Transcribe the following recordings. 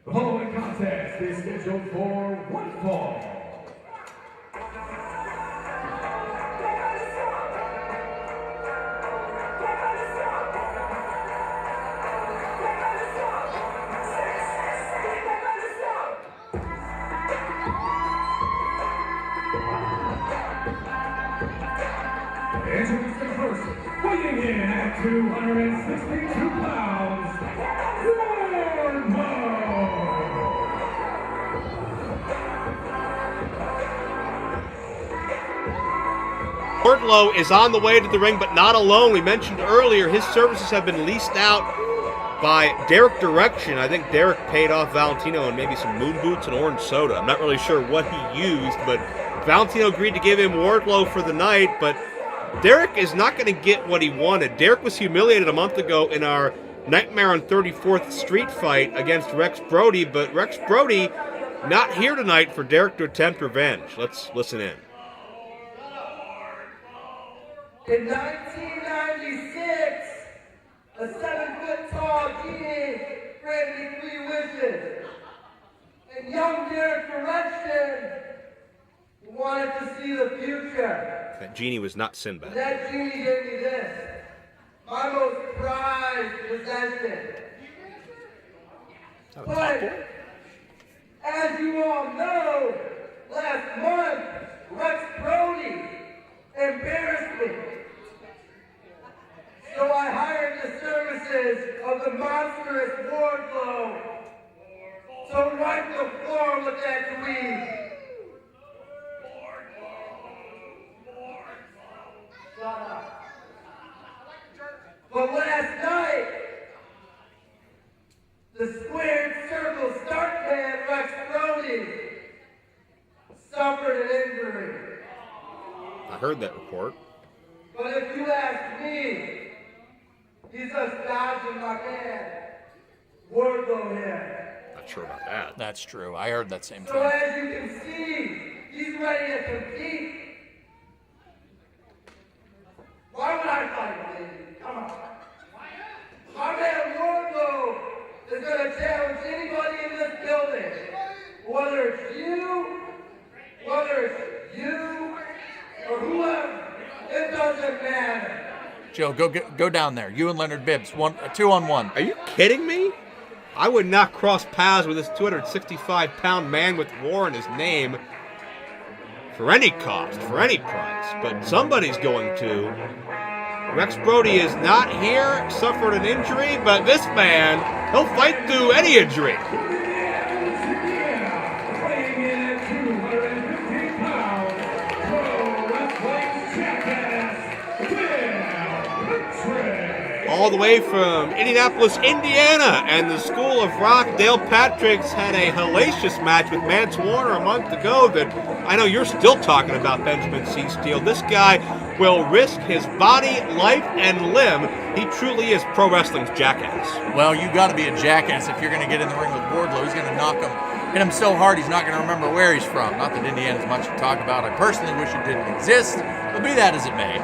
The following contest is scheduled for one fall. Introducing first, weighing in at 262 pounds, Wardlow. Wardlow is on the way to the ring, but not alone. We mentioned earlier his services have been leased out by Derek Direction. I think Derek paid off Valentino and maybe some moon boots and orange soda. I'm not really sure what he used, but Valentino agreed to give him Wardlow for the night, but Derek is not going to get what he wanted. Derek was humiliated a month ago in our Nightmare on 34th Street fight against Rex Brody, but Rex Brody not here tonight for Derek to attempt revenge. Let's listen in. In 1996, a 7-foot-tall teenage granted me 3 wishes. And young Derek Direction wanted to see the future. That genie was not Sinbad. And that genie gave me this, my most prized possession. But, as you all know, last month, Rex Brody embarrassed me. So I hired the services of the monstrous Wardlow to wipe the floor with that tweed. Shut up. But last night, the squared circle start man Rex Brody suffered an injury. I heard that report. But if you ask me, he's a dodging my man, Wardlow here. Not sure about that. That's true. I heard that same So thing. as you can see, he's ready to compete. Why would I fight, baby? Come on. My man Wardlow is going to challenge anybody in this building. Whether it's you, or whoever, it doesn't matter. Joe, go down there. You and Leonard Bibbs, 2-on-1. Are you kidding me? I would not cross paths with this 265-pound man with war in his name for any cost, for any price. But somebody's going to. Rex Brody is not here, suffered an injury, but this man, he'll fight through any injury. Weighing in at 215 pounds, pro wrestling jackass, Patrick. All the way from Indianapolis, Indiana, and the School of Rock, Dale Patricks had a hellacious match with Mance Warner a month ago that I know you're still talking about, Benjamin C. Steele. This guy will risk his body, life, and limb. He truly is pro wrestling's jackass. Well, you got to be a jackass if you're going to get in the ring with Wardlow. He's going to hit him so hard he's not going to remember where he's from. Not that Indiana's much to talk about. I personally wish it didn't exist, but be that as it may.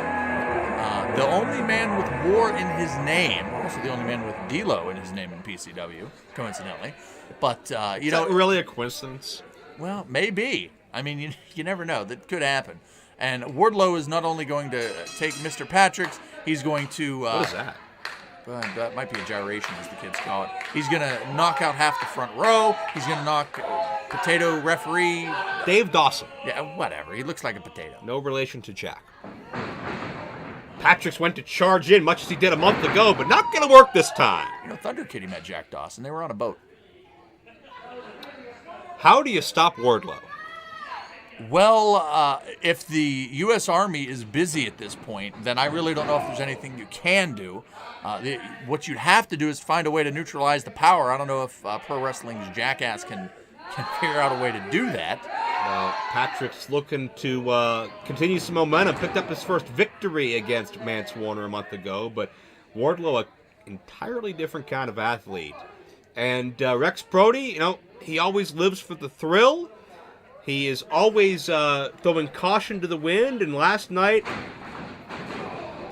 The only man with war in his name, also the only man with D-Lo in his name in PCW, coincidentally. But, Is that really a coincidence? Well, maybe. I mean, you never know. That could happen. And Wardlow is not only going to take Mr. Patrick's, he's going to... What is that? That might be a gyration, as the kids call it. He's going to knock out half the front row. He's going to knock potato referee... Dave Dawson. Yeah, whatever. He looks like a potato. No relation to Jack. Patricks went to charge in, much as he did a month ago, but not going to work this time. You know, Thunder Kitty met Jack Dawson. They were on a boat. How do you stop Wardlow? Well, if the U.S. Army is busy at this point, then I really don't know if there's anything you can do. What you'd have to do is find a way to neutralize the power. I don't know if Pro Wrestling's Jackass can figure out a way to do that. Patrick's looking to continue some momentum. Picked up his first victory against Mance Warner a month ago, but Wardlow, an entirely different kind of athlete. And Rex Brody, you know, he always lives for the thrill. He is always throwing caution to the wind, and last night,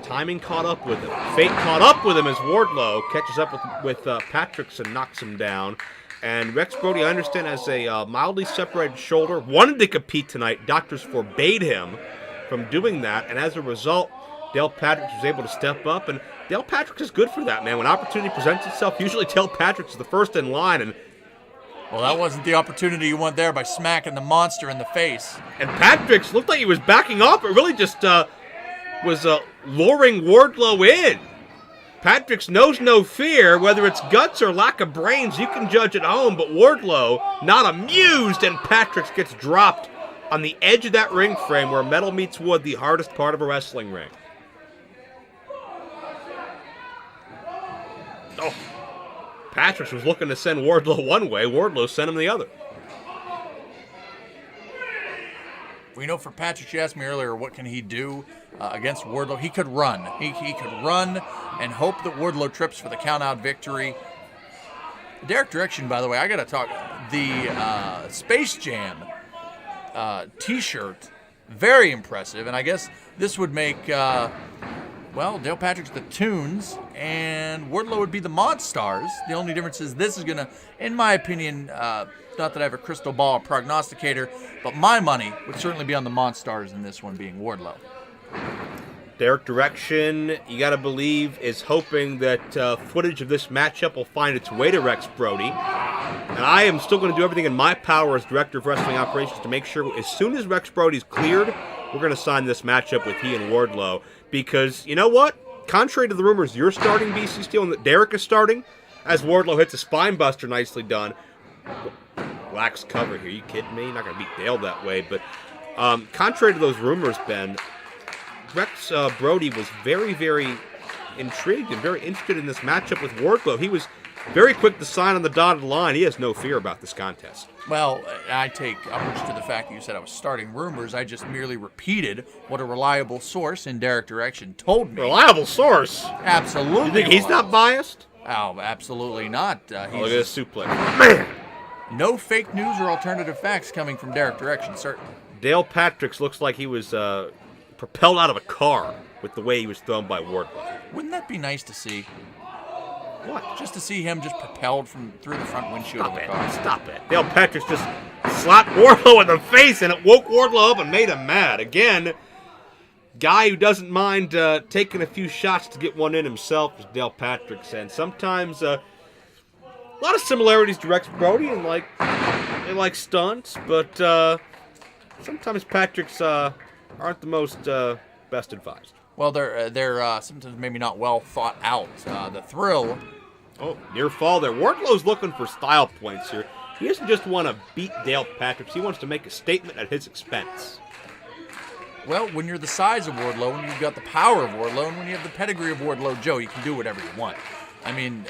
timing caught up with him. Fate caught up with him as Wardlow catches up with Patricks and knocks him down. And Rex Brody, I understand, has a mildly separated shoulder. Wanted to compete tonight. Doctors forbade him from doing that. And as a result, Dale Patrick was able to step up. And Dale Patrick is good for that, man. When opportunity presents itself, usually Dale Patrick is the first in line. And well, that wasn't the opportunity you want there by smacking the monster in the face. And Patrick's looked like he was backing off, but really just was luring Wardlow in. Patrick's knows no fear, whether it's guts or lack of brains, you can judge at home, but Wardlow, not amused, and Patrick's gets dropped on the edge of that ring frame where metal meets wood, the hardest part of a wrestling ring. Oh, Patrick's was looking to send Wardlow one way, Wardlow sent him the other. We know for Patrick, you asked me earlier, what can he do against Wardlow? He could run. He could run and hope that Wardlow trips for the count-out victory. Derek Direction, by the way, I got to talk. The Space Jam T-shirt, very impressive. And I guess this would make, Dale Patrick's the Tunes, and Wardlow would be the Monstars. The only difference is this is going to, in my opinion, not that I have a crystal ball or prognosticator, but my money would certainly be on the Monstars in this one being Wardlow. Derek Direction, you got to believe, is hoping that footage of this matchup will find its way to Rex Brody. And I am still going to do everything in my power as Director of Wrestling Operations to make sure as soon as Rex Brody's cleared, we're going to sign this matchup with he and Wardlow. Because, you know what? Contrary to the rumors you're starting, BC Steel, and that Derek is starting, as Wardlow hits a spine buster, nicely done. Lax cover here. You kidding me? You're not going to beat Dale that way. But contrary to those rumors, Ben, Rex Brody was very, very intrigued and very interested in this matchup with Wardlow. He was very quick to sign on the dotted line. He has no fear about this contest. Well, I take umbrage to the fact that you said I was starting rumors. I just merely repeated what a reliable source in Derek Direction told me. Reliable source? Absolutely. You think he's not biased? Oh, absolutely not. Look at this suplex. Man! No fake news or alternative facts coming from Derek Direction, certainly. Dale Patrick's looks like he was propelled out of a car with the way he was thrown by Wardlow. Wouldn't that be nice to see? What? Just to see him just propelled through the front windshield of the car. Stop it. Dale Patrick's just slapped Wardlow in the face, and it woke Wardlow up and made him mad. Again, guy who doesn't mind taking a few shots to get one in himself is Dale Patrick. And sometimes a lot of similarities to Rex Brody, and they like stunts, but sometimes Patrick's aren't the most best advised. Well, they're sometimes maybe not well thought out. The thrill. Oh, near fall there. Wardlow's looking for style points here. He doesn't just want to beat Dale Patrick. He wants to make a statement at his expense. Well, when you're the size of Wardlow, and you've got the power of Wardlow, and when you have the pedigree of Wardlow Joe, you can do whatever you want. I mean,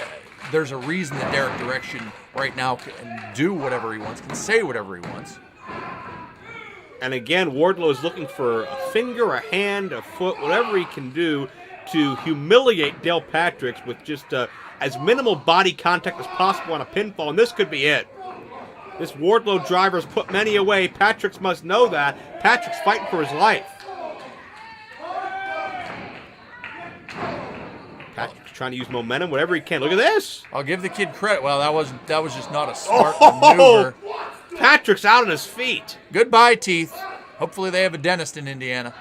there's a reason that Derek Direction right now can do whatever he wants, can say whatever he wants. And again, Wardlow is looking for a finger, a hand, a foot, whatever he can do to humiliate Dale Patrick with just as minimal body contact as possible on a pinfall, and this could be it. This Wardlow driver's put many away. Patrick's must know that. Patrick's fighting for his life. Patrick's trying to use momentum, whatever he can. Look at this. I'll give the kid credit. Well, that was just not a smart maneuver. Patrick's out on his feet. Goodbye, teeth. Hopefully they have a dentist in Indiana.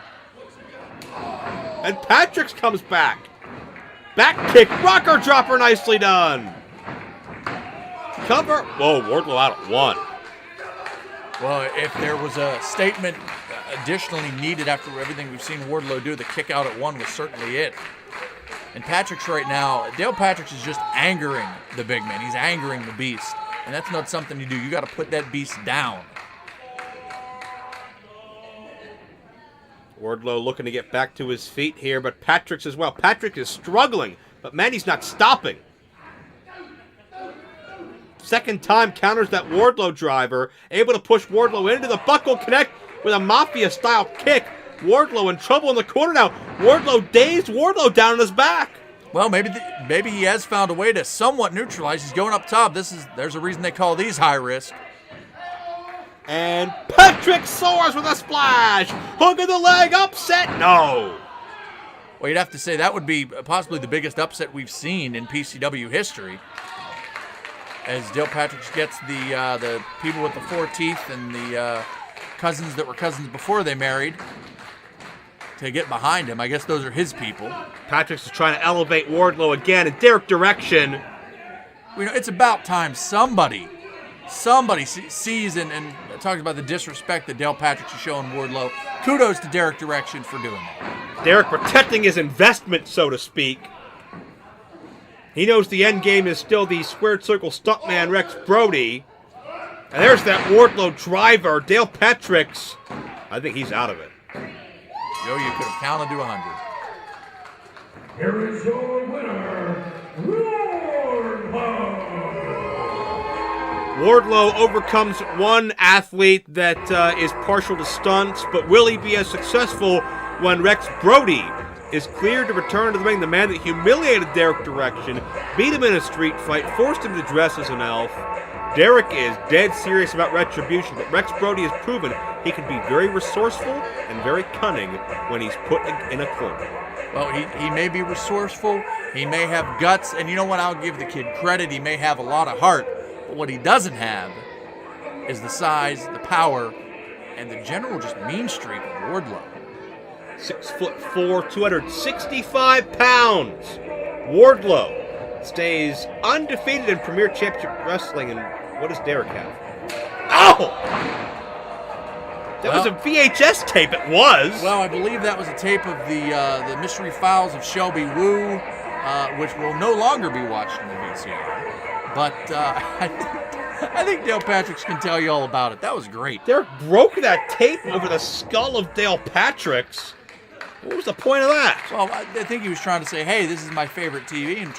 And Patrick's comes back. Back kick, rocker dropper, nicely done. Cover. Whoa, Wardlow out at one. Well, if there was a statement additionally needed after everything we've seen Wardlow do, the kick out at one was certainly it. And Patrick's right now, Dale Patrick's is just angering the big man. He's angering the beast. And that's not something you do. You got to put that beast down. Wardlow looking to get back to his feet here, but Patrick's as well. Patrick is struggling, but man, he's not stopping. Second time counters that Wardlow driver, able to push Wardlow into the buckle connect with a Mafia-style kick. Wardlow in trouble in the corner now. Wardlow dazed, Wardlow down on his back. Well, maybe he has found a way to somewhat neutralize. He's going up top. There's a reason they call these high risk. And Patrick soars with a splash. Hook of the leg, upset. No. Well, you'd have to say that would be possibly the biggest upset we've seen in PCW history. as Dale Patrick gets the people with the 4 teeth and the cousins that were cousins before they married to get behind him. I guess those are his people. Patrick's is trying to elevate Wardlow again in Derek direction. It's about time somebody sees and talks about the disrespect that Dale Patrick is showing Wardlow. Kudos to Derek Direction for doing that. Derek protecting his investment, so to speak. He knows the end game is still the squared circle stuntman Rex Brody. And there's that Wardlow driver, Dale Patrick's. I think he's out of it. Joe, you could have counted to 100. Here is your winner, Wardlow. Wardlow overcomes one athlete that is partial to stunts, but will he be as successful when Rex Brody is cleared to return to the ring? The man that humiliated Derek Direction, beat him in a street fight, forced him to dress as an elf. Derek is dead serious about retribution, but Rex Brody has proven he can be very resourceful and very cunning when he's put in a corner. Well, he may be resourceful, he may have guts, and you know what? I'll give the kid credit. He may have a lot of heart, but what he doesn't have is the size, the power, and the general just mean streak of Wardlow. 6'4", 265 pounds. Wardlow stays undefeated in Premier Championship Wrestling, and what does Derek have? Oh! That was a VHS tape, it was. Well, I believe that was a tape of the Mystery Files of Shelby Woo, which will no longer be watched in the VCR. But I think Dale Patrick can tell you all about it. That was great. Derek broke that tape over the skull of Dale Patrick's. What was the point of that? Well, I think he was trying to say, hey, this is my favorite TV and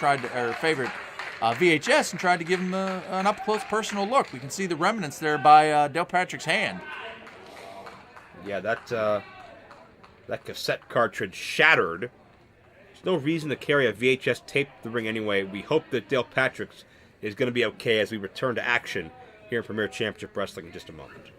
favorite VHS, and tried to give him an up-close personal look. We can see the remnants there by Dale Patrick's hand. Yeah, that cassette cartridge shattered. There's no reason to carry a VHS tape to the ring anyway. We hope that Dale Patrick's is going to be okay as we return to action here in Premier Championship Wrestling in just a moment.